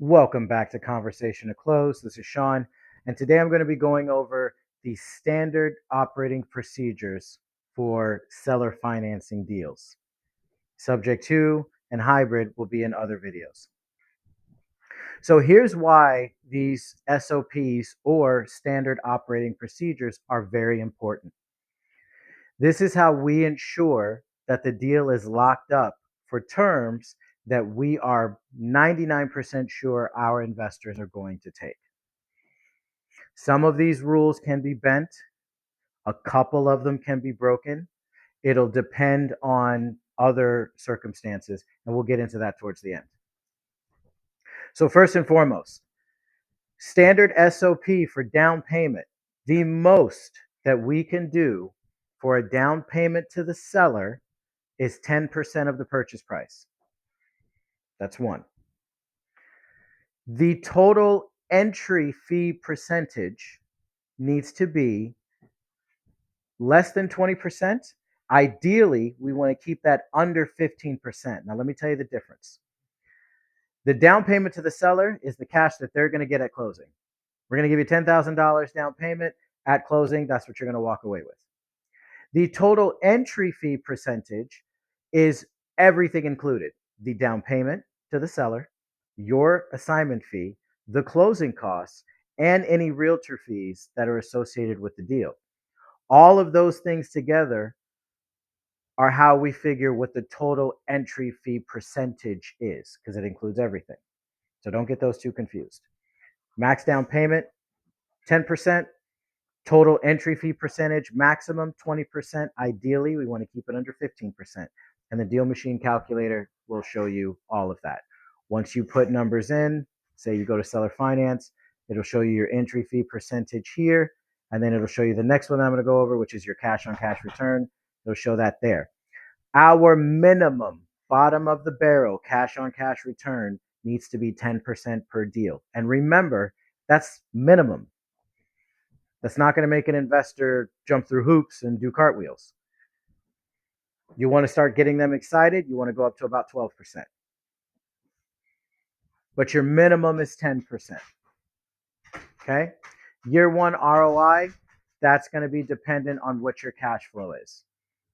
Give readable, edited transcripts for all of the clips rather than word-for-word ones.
Welcome back to Conversation to Close. This is Sean, and today I'm going to be going over the standard operating procedures for seller financing deals. Subject to and hybrid will be in other videos. So here's why these SOPs or standard operating procedures are very important. This is how we ensure that the deal is locked up for terms that we are 99% sure our investors are going to take. Some of these rules can be bent, a couple of them can be broken. It'll depend on other circumstances, and we'll get into that towards the end. So, first and foremost, standard SOP for down payment. The most that we can do for a down payment to the seller is 10% of the purchase price. That's one. The total entry fee percentage needs to be less than 20%. Ideally, we want to keep that under 15%. Now, let me tell you the difference. The down payment to the seller is the cash that they're going to get at closing. We're going to give you $10,000 down payment at closing. That's what you're going to walk away with. The total entry fee percentage is everything included: the down payment to the seller, your assignment fee, the closing costs, and any realtor fees that are associated with the deal. All of those things together are how we figure what the total entry fee percentage is, because it includes everything. So don't get those two confused. Max down payment, 10%. Total entry fee percentage, maximum 20%. Ideally, we want to keep it under 15%. And the Deal Machine calculator will show you all of that. Once you put numbers in, say you go to seller finance, it'll show you your entry fee percentage here. And then it'll show you the next one I'm going to go over, which is your cash on cash return. It'll show that there. Our minimum bottom of the barrel cash on cash return needs to be 10% per deal. And remember, that's minimum. That's not going to make an investor jump through hoops and do cartwheels. You want to start getting them excited, you want to go up to about 12%. But your minimum is 10%. Okay? Year one ROI, that's going to be dependent on what your cash flow is.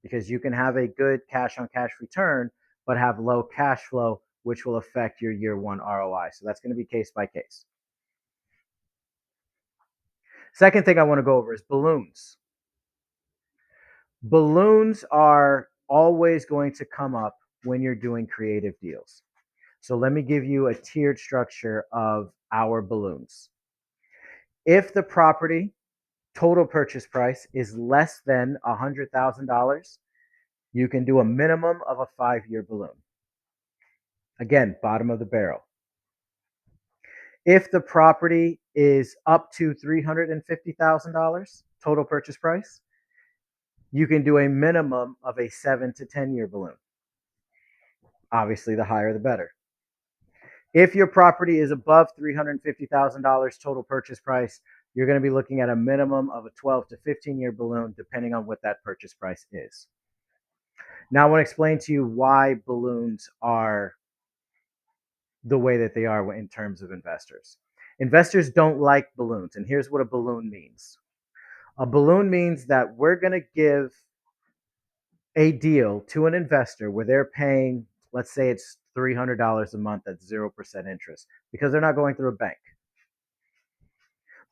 Because you can have a good cash on cash return, but have low cash flow, which will affect your year one ROI. So that's going to be case by case. Second thing I want to go over is balloons. Balloons are always going to come up when you're doing creative deals. So let me give you a tiered structure of our balloons. If the property total purchase price is less than $100,000, you can do a minimum of a 5-year balloon. Again, bottom of the barrel. If the property is up to $350,000 total purchase price, you can do a minimum of a 7 to 10-year balloon. Obviously, the higher the better. If your property is above $350,000 total purchase price, you're going to be looking at a minimum of a 12 to 15-year balloon, depending on what that purchase price is. Now, I want to explain to you why balloons are the way that they are in terms of investors. Investors don't like balloons, and here's what a balloon means. A balloon means that we're going to give a deal to an investor where they're paying, let's say it's $300 a month at 0% interest, because they're not going through a bank.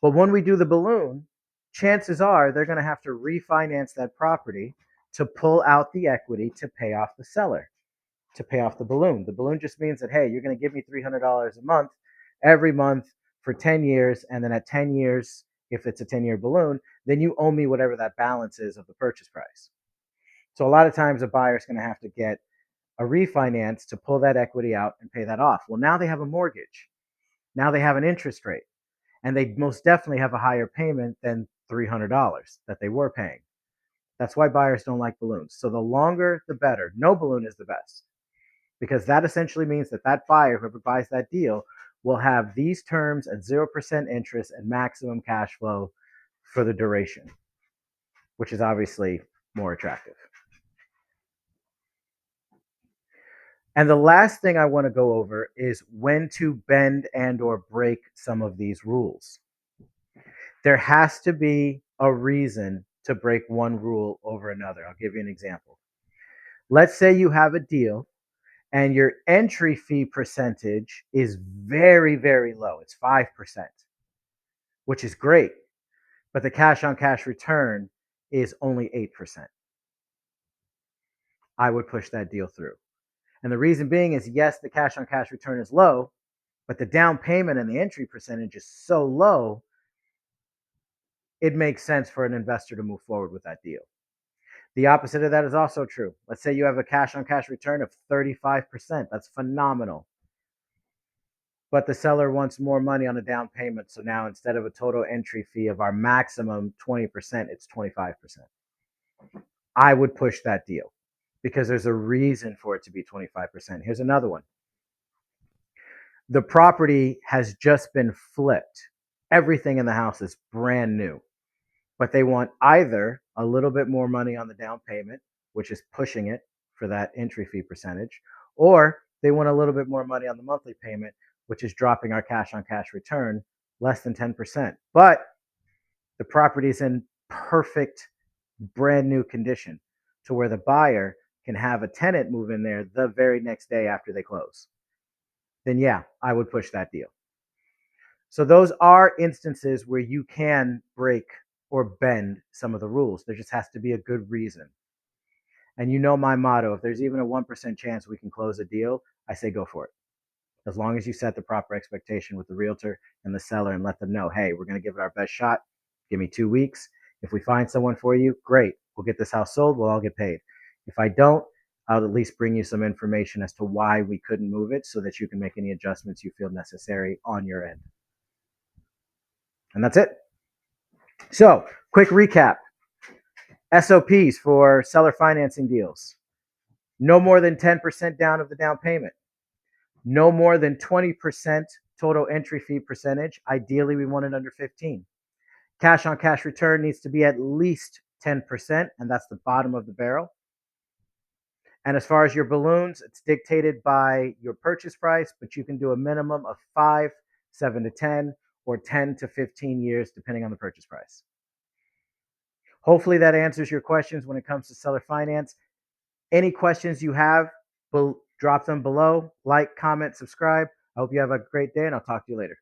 But when we do the balloon, chances are they're going to have to refinance that property to pull out the equity to pay off the seller, to pay off the balloon. The balloon just means that, hey, you're going to give me $300 a month every month for 10 years. And then at 10 years, if it's a 10-year balloon, then you owe me whatever that balance is of the purchase price. So a lot of times a buyer is going to have to get a refinance to pull that equity out and pay that off. Well, now they have a mortgage. Now they have an interest rate. And they most definitely have a higher payment than $300 that they were paying. That's why buyers don't like balloons. So the longer, the better. No balloon is the best, because that essentially means that that buyer, whoever buys that deal, will have these terms at 0% interest and maximum cash flow for the duration, which is obviously more attractive. And the last thing I want to go over is when to bend and or break some of these rules. There has to be a reason to break one rule over another. I'll give you an example. Let's say you have a deal and your entry fee percentage is very, very low. It's 5%, which is great. But the cash on cash return is only 8%. I would push that deal through. And the reason being is yes, the cash on cash return is low, but the down payment and the entry percentage is so low, it makes sense for an investor to move forward with that deal. The opposite of that is also true. Let's say you have a cash on cash return of 35%. That's phenomenal. But the seller wants more money on a down payment. So now instead of a total entry fee of our maximum 20%, it's 25%. I would push that deal because there's a reason for it to be 25%. Here's another one. The property has just been flipped. Everything in the house is brand new, but they want either a little bit more money on the down payment, which is pushing it for that entry fee percentage, or they want a little bit more money on the monthly payment, which is dropping our cash on cash return less than 10%. But the property is in perfect brand new condition to where the buyer can have a tenant move in there the very next day after they close. Then yeah, I would push that deal. So those are instances where you can break or bend some of the rules. There just has to be a good reason. And you know my motto, if there's even a 1% chance we can close a deal, I say go for it. As long as you set the proper expectation with the realtor and the seller and let them know, hey, we're going to give it our best shot. Give me 2 weeks. If we find someone for you, great. We'll get this house sold. We'll all get paid. If I don't, I'll at least bring you some information as to why we couldn't move it so that you can make any adjustments you feel necessary on your end. And that's it. So, quick recap. SOPs for seller financing deals. No more than 10% down of the down payment. No more than 20% total entry fee percentage. Ideally, we want it under 15. Cash on cash return needs to be at least 10%, and that's the bottom of the barrel. And as far as your balloons, it's dictated by your purchase price, but you can do a minimum of 5, 7 to 10, or 10 to 15 years, depending on the purchase price. Hopefully that answers your questions when it comes to seller finance. Any questions you have, drop them below. Like, comment, subscribe. I hope you have a great day, and I'll talk to you later.